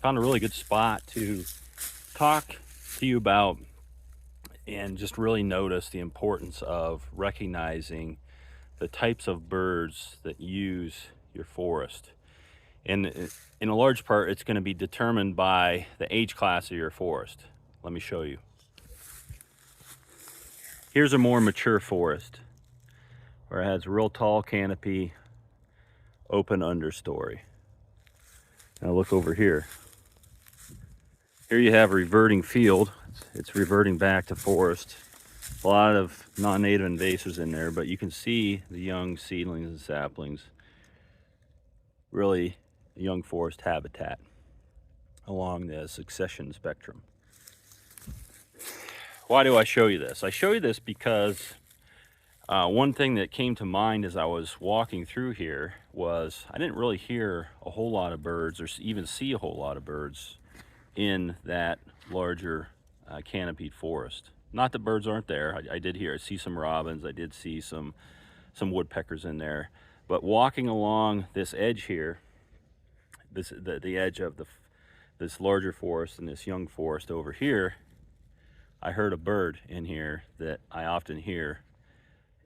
found a really good spot to talk to you about and just really notice the importance of recognizing the types of birds that use your forest. And in a large part, it's going to be determined by the age class of your forest. Let me show you. Here's a more mature forest where it has a real tall canopy, open understory. Now look over here. Here you have a reverting field. It's reverting back to forest. A lot of non-native invasives in there, but you can see the young seedlings and saplings. Really a young forest habitat along the succession spectrum. Why do I show you this? I show you this because one thing that came to mind as I was walking through here was I didn't really hear a whole lot of birds or even see a whole lot of birds in that larger canopied forest. Not that birds aren't there. I did see some robins. I did see some woodpeckers in there. But walking along this edge here, the edge of this larger forest and this young forest over here, I heard a bird in here that I often hear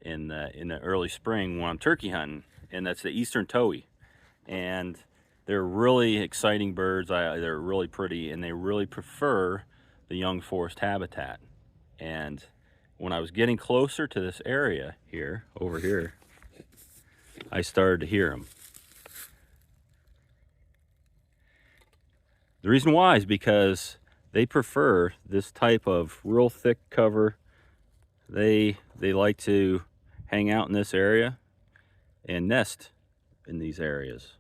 in the early spring when I'm turkey hunting, and that's the eastern towhee. And they're really exciting birds. They're really pretty, and they really prefer the young forest habitat. And when I was getting closer to this area here, over here, I started to hear them. The reason why is because they prefer this type of real thick cover. They like to hang out in this area and nest in these areas.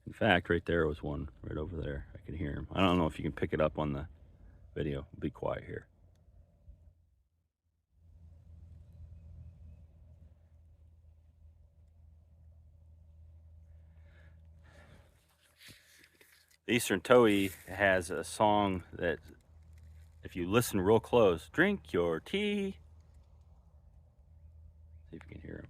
In fact, right there was one right over there. I can hear him. I don't know if you can pick it up on the video. Be quiet here. The eastern towhee has a song that, if you listen real close, drink your tea. See if you can hear him.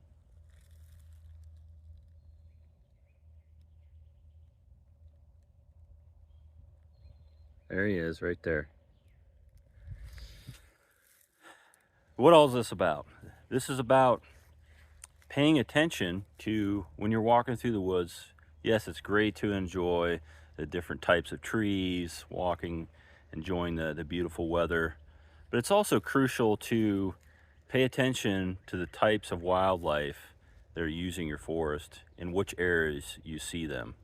There he is, right there. What all is this about? This is about paying attention to when you're walking through the woods. Yes, it's great to enjoy the different types of trees, walking, enjoying the beautiful weather, but it's also crucial to pay attention to the types of wildlife that are using your forest and which areas you see them.